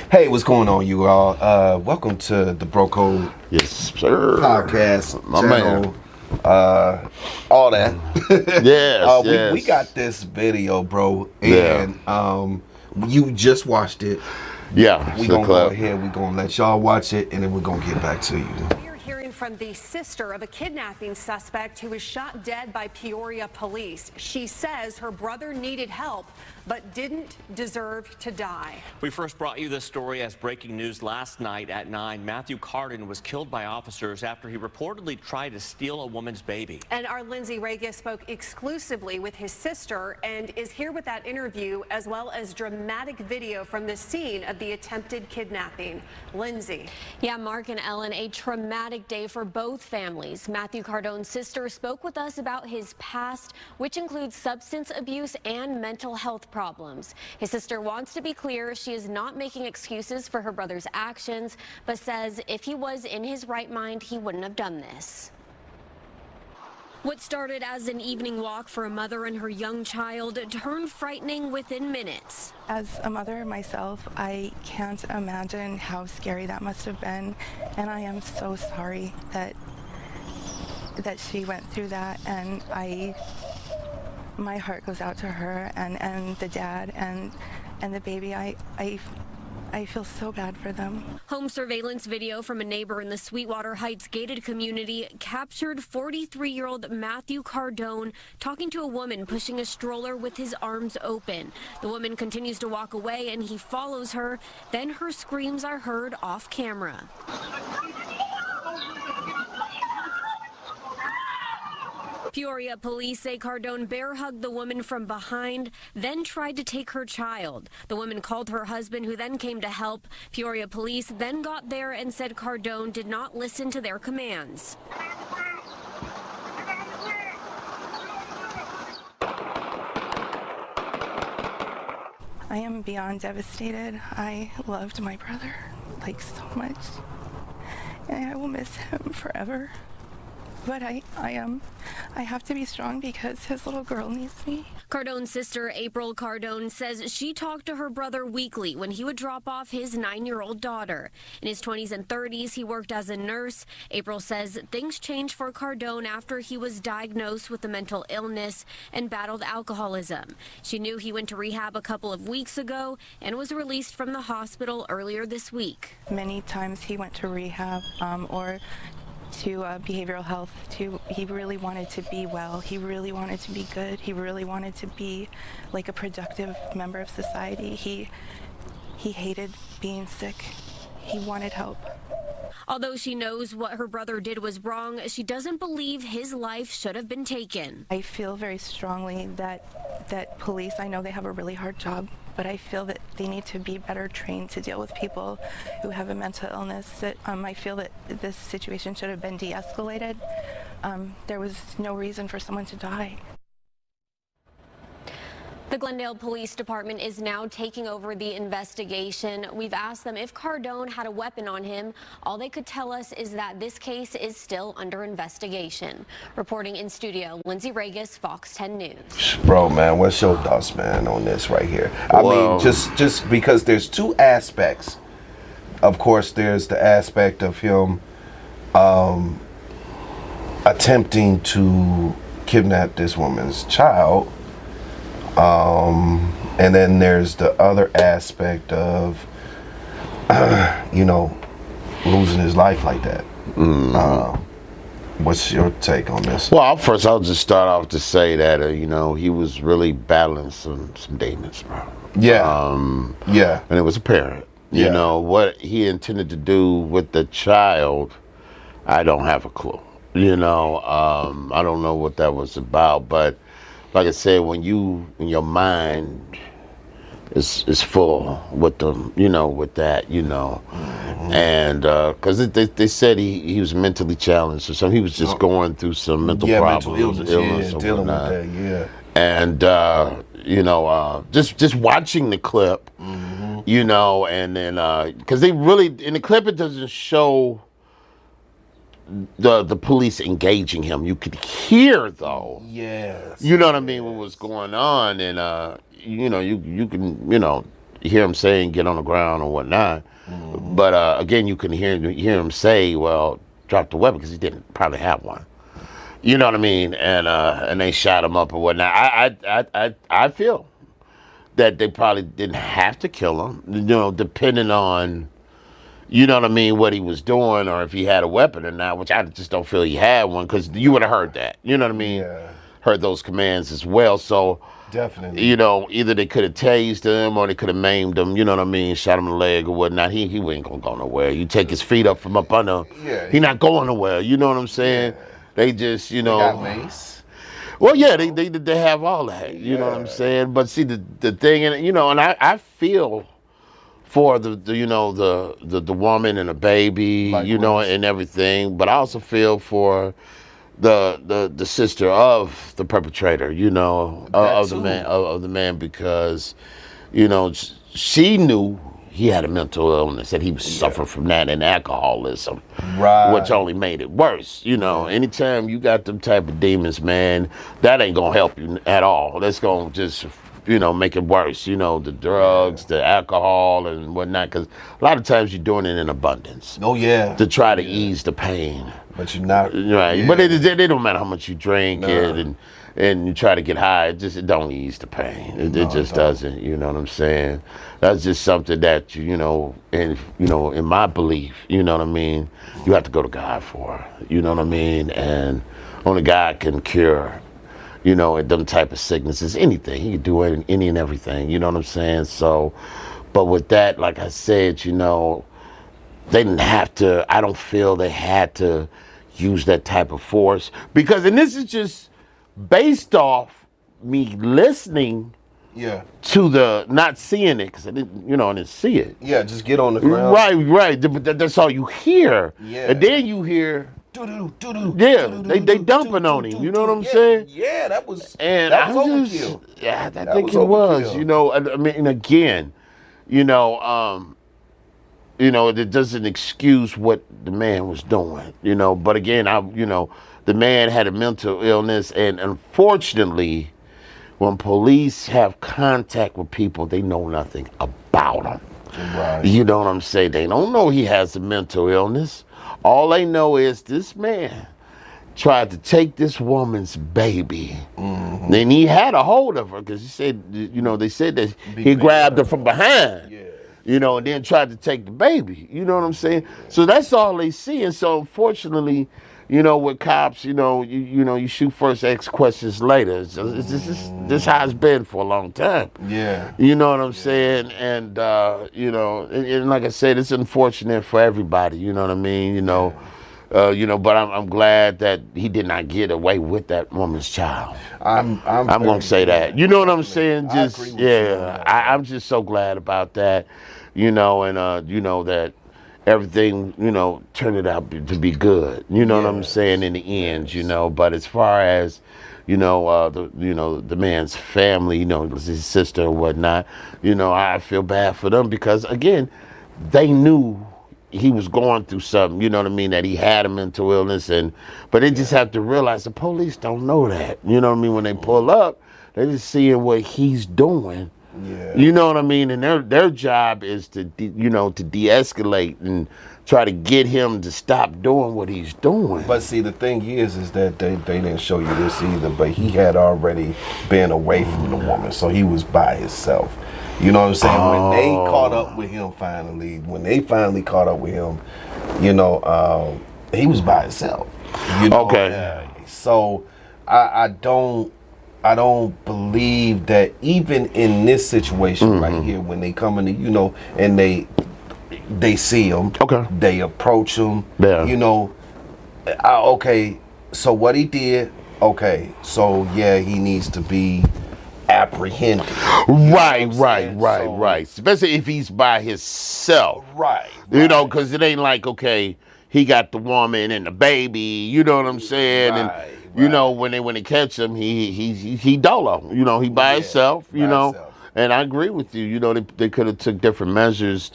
Hey, what's going on, you all? Welcome to the Bro Code Yes, sir. podcast My channel. man. All that. Yes, we yes. got this video, bro, Yeah. and you just watched it. Yeah, We it's a gonna go clip. ahead. We gonna let y'all watch it, and then we're gonna get back to you. We're hearing from the sister of a kidnapping suspect who was shot dead by Peoria police. She says her brother needed help, but didn't deserve to die. We first brought you this story as breaking news last night at 9. Matthew Cardon was killed by officers after he reportedly tried to steal a woman's baby. And our Lindsay Regas spoke exclusively with his sister and is here with that interview, as well as dramatic video from the scene of the attempted kidnapping. Lindsay. Yeah, Mark and Ellen, a traumatic day for both families. Matthew Cardon's sister spoke with us about his past, which includes substance abuse and mental health problems. His sister wants to be clear she is not making excuses for her brother's actions, but says if he was in his right mind, he wouldn't have done this. What started as an evening walk for a mother and her young child turned frightening within minutes. As a mother myself, I can't imagine how scary that must have been, and I am so sorry that she went through that, and my heart goes out to her and the dad and the baby. I feel so bad for them. Home surveillance video from a neighbor in the Sweetwater Heights gated community captured 43-year-old Matthew Cardone talking to a woman pushing a stroller with his arms open. The woman continues to walk away and he follows her. Then her screams are heard off camera. Peoria police say Cardone bear hugged the woman from behind, then tried to take her child. The woman called her husband, who then came to help. Peoria police then got there and said Cardone did not listen to their commands. I am beyond devastated. I loved my brother like so much, and I will miss him forever. But I have to be strong because his little girl needs me. Cardone's sister, April Cardone, says she talked to her brother weekly when he would drop off his 9-year-old daughter. In his 20s and 30s, he worked as a nurse. April says things changed for Cardone after he was diagnosed with a mental illness and battled alcoholism. She knew he went to rehab a couple of weeks ago and was released from the hospital earlier this week. Many times he went to rehab or to behavioral health. He really wanted to be well. He really wanted to be good. He really wanted to be like a productive member of society. He hated being sick. He wanted help. Although she knows what her brother did was wrong, she doesn't believe his life should have been taken. I feel very strongly that police, I know they have a really hard job, but I feel that they need to be better trained to deal with people who have a mental illness. That I feel that this situation should have been de-escalated. There was no reason for someone to die. The Glendale Police Department is now taking over the investigation. We've asked them if Cardone had a weapon on him. All they could tell us is that this case is still under investigation. Reporting in studio, Lindsay Regas, Fox 10 News. Bro, man, what's your thoughts, man, on this right here? I Well, mean, just because there's two aspects. Of course, there's the aspect of him attempting to kidnap this woman's child. And then there's the other aspect of, losing his life like that. What's your take on this? Well, first I'll just start off to say that he was really battling some demons, bro. Yeah. Yeah. And it was apparent. Yeah. You know what he intended to do with the child, I don't have a clue. I don't know what that was about, but like I said, when your mind is full with them, with that, and because they said he was mentally challenged or something. He was just going through some mental problems, mental illness, or dealing whatnot. with that, And just watching the clip, and then because they really in the clip it doesn't show the police engaging him. You could hear though. Yes. You know what I mean? What was going on, and you can hear him saying get on the ground or whatnot. But again, you can hear him say, well, drop the weapon, because he didn't probably have one. You know what I mean? And they shot him up or whatnot. I feel that they probably didn't have to kill him, you know, depending on, you know what I mean, what he was doing, or if he had a weapon or not, which I just don't feel he had one, because you would have heard that. You know what I mean? Yeah. Heard those commands as well. So, definitely, you know, either they could have tased him or they could have maimed him, you know what I mean, shot him in the leg or whatnot. He ain't gonna go nowhere. You take his feet up from up under, he not going nowhere. You know what I'm saying? Yeah. They just, you know. They got mace. Well, yeah, they have all that. You know what I'm saying? But see, the thing, and you know, and I feel for the you know the woman and the baby, you know, and everything. But I also feel for the sister of the perpetrator, you know, of the man, because, you know, she knew he had a mental illness, and he was suffering from that and alcoholism, which only made it worse. You know, anytime you got them type of demons, man, that ain't gonna help you at all. That's gonna just, you know, make it worse. You know, the drugs, the alcohol, and whatnot. Because a lot of times you're doing it in abundance. Oh yeah. To try to ease the pain. But you're not right. Yeah. But it don't matter how much you drink and you try to get high. It don't ease the pain. It just doesn't. You know what I'm saying? That's just something that you know, and you know, in my belief, you know what I mean, you have to go to God for. You know what I mean? And only God can cure, you know, them type of sicknesses. Anything. He can do any and everything. You know what I'm saying? So, but with that, like I said, you know, they didn't have to. I don't feel they had to use that type of force, because, and this is just based off me listening to the, not seeing it, because I didn't see it. Yeah, just get on the ground. Right. But that's all you hear. Yeah. And then you hear, they dumping on him. You know what I'm saying? Yeah, that was overkill. Yeah, I think it was. You know, I mean, again, you know, it doesn't excuse what the man was doing, you know. But again, the man had a mental illness, and unfortunately, when police have contact with people, they know nothing about them. Right. You know what I'm saying? They don't know he has a mental illness. All they know is this man tried to take this woman's baby. Mm-hmm. Then he had a hold of her, because he said, you know, they said that he grabbed her from behind. Yeah. You know, and then tried to take the baby. You know what I'm saying? So that's all they see. And so, unfortunately, you know, with cops, you know, you shoot first, ask questions later. This how it's been for a long time. Yeah. You know what I'm saying? And you know, and like I said, it's unfortunate for everybody. You know what I mean? You know, but I'm glad that he did not get away with that woman's child. I'm gonna say that. You know what I'm saying? Just I'm just so glad about that. You know, and you know that everything, you know, turned out to be good. You know what I'm saying, in the end. You know, but as far as, you know, the man's family, you know, his sister or whatnot, you know, I feel bad for them, because again, they knew he was going through something, you know what I mean, that he had a mental illness, but they just have to realize the police don't know that. You know what I mean? When they pull up, they're just seeing what he's doing. Yeah. You know what I mean? And their job is to de-escalate and try to get him to stop doing what he's doing. But see, the thing is that they didn't show you this either, but he had already been away from the woman, so he was by himself. You know what I'm saying? When they caught up with him when they finally caught up with him, you know, he was by himself. You know? Okay. So I don't believe that even in this situation right here, when they come in, you know, and they see him, they approach him, you know, so what he did, so he needs to be apprehended. Right. Especially if he's by himself. Right. You know, because it ain't like, he got the woman and the baby, you know what I'm saying? Right. You know, when they catch him, he dolo. You know, he by himself. You know, and I agree with you. You know, they could have took different measures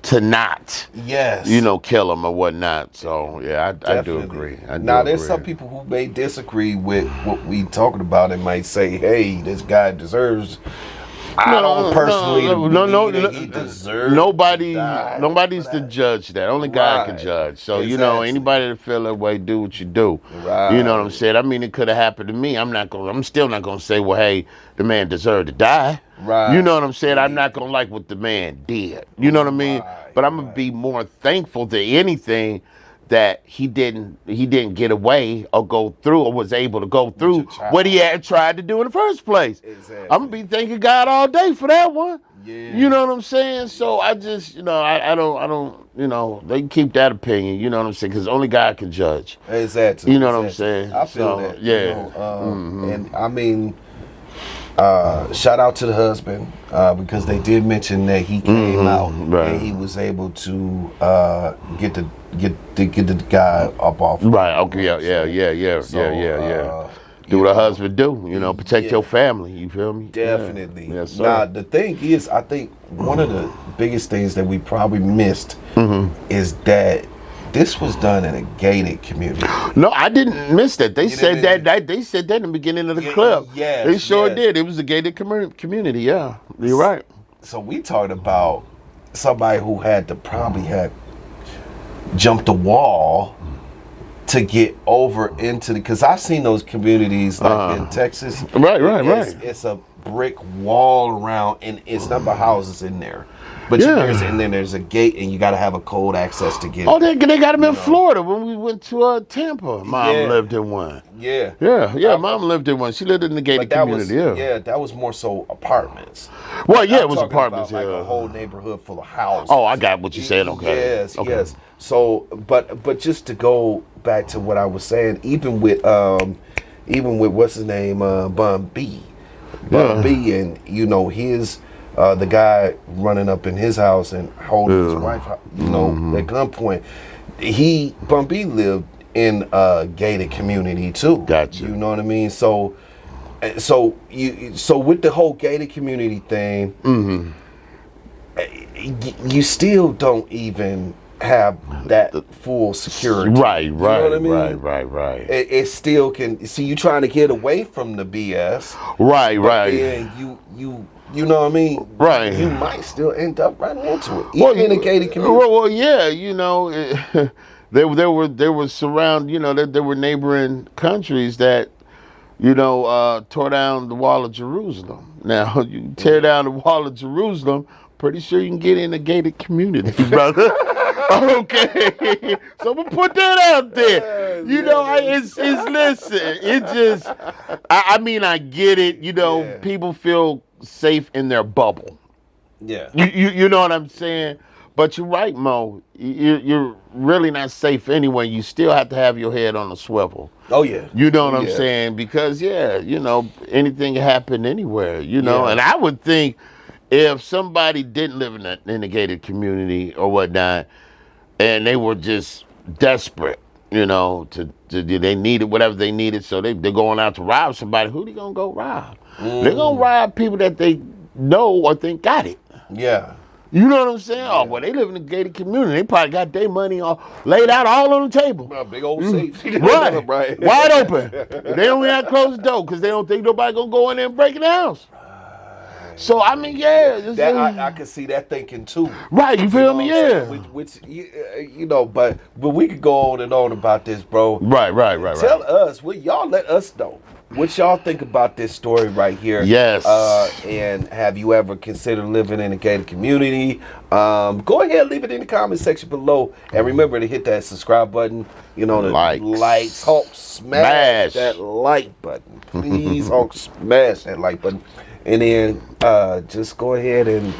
to not, you know, kill him or whatnot. So I do agree. Now there's some people who may disagree with what we talking about and might say, hey, this guy deserves I don't personally no, believe that he deserved nobody, to die nobody's for to that. judge that. Only God can Right. judge. So you know, Exactly. anybody that feel that way, do what you do. Right. You know what I'm saying? I mean, it could have happened to me. I'm still not gonna say, well, hey, the man deserved to die. Right. You know what I'm saying? I'm not gonna like what the man did. You know what I mean? Right, But I'm gonna be more thankful to anything that he didn't get away or go through or was able to go through your child. what he had tried to do in the first place. Exactly. I'm gonna be thanking God all day for that one. Yeah. You know what I'm saying? So I just, you know, I don't, you know, they can keep that opinion. You know what I'm saying? Because only God can judge. Exactly. You know what I'm exactly. saying? I feel So, that. yeah. You know, and I mean, shout out to the husband because they did mention that he came out right. and he was able to get the guy up off. Right. Okay. Yeah. So, Do you what a know, husband do. You know, protect yeah. your family. You feel me? Definitely. Yeah. Yes, sir. Now the thing is, I think one of the biggest things that we probably missed is that this was done in a gated community. No, I didn't miss that. They said didn't? that. They said that in the beginning of the clip. yes, They sure yes. did. It was a gated community. Yeah, you're right. So we talked about somebody who had to probably had jumped the wall to get over into the, because I've seen those communities like in Texas. Right. It's a brick wall around, and it's number of houses in there. But Yeah. there's a gate, and you got to have a code access to get. Oh, they got him in Florida when we went to Tampa. Mom Yeah. lived in one. Yeah. Mom lived in one. She lived in the gated But that community. was that was more so apartments. Well, yeah, I'm it was talking apartments. about, Yeah. like a whole neighborhood full of houses. Oh, I got what you said. Okay. Yes, Okay. yes. So, but just to go back to what I was saying, even with what's his name, Bun B, and you know his the guy running up in his house and holding his wife, you know, at gunpoint. Bun B lived in a gated community too. Gotcha. You know what I mean? So with the whole gated community thing, you still don't even have that full security. Right. You know what I mean? Right. It still can. See, you trying to get away from the BS. Right. And you know what I mean? Right. You might still end up running into it, even in a gated community. Well, yeah, you know, there were surround, you know, there were neighboring countries that, you know, tore down the wall of Jerusalem. Now, you tear down the wall of Jerusalem, pretty sure you can get in a gated community, brother. Okay, so I'm gonna put that out there. You know, I mean, I get it. You know, people feel safe in their bubble. Yeah. You know what I'm saying? But you're right, Mo. You're really not safe anyway. You still have to have your head on a swivel. Oh yeah. You know what I'm saying? Because you know, anything can happen anywhere. You know, and I would think if somebody didn't live in a gated community or whatnot, and they were just desperate, you know, they needed whatever they needed, so they're going out to rob somebody. Who they gonna go rob? They're gonna rob people that they know or think got it. Yeah. You know what I'm saying? Oh, well, they live in a gated community. They probably got their money all laid out all on the table. A big old safe. Right. Wide open. They don't even have to close the door because they don't think nobody gonna go in there and break in the house. So I mean, That I can see that thinking too. Right, you feel me? Yeah. Which you know, but we could go on and on about this, bro. Right. Tell us, y'all let us know what y'all think about this story right here. Yes. And have you ever considered living in a gated community? Go ahead, leave it in the comment section below, and remember to hit that subscribe button. You know, the likes, Hulk, smash that like button, please, Hulk, smash that like button. And then just go ahead and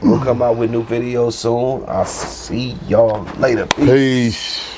we'll come out with new videos soon. I'll see y'all later. Peace.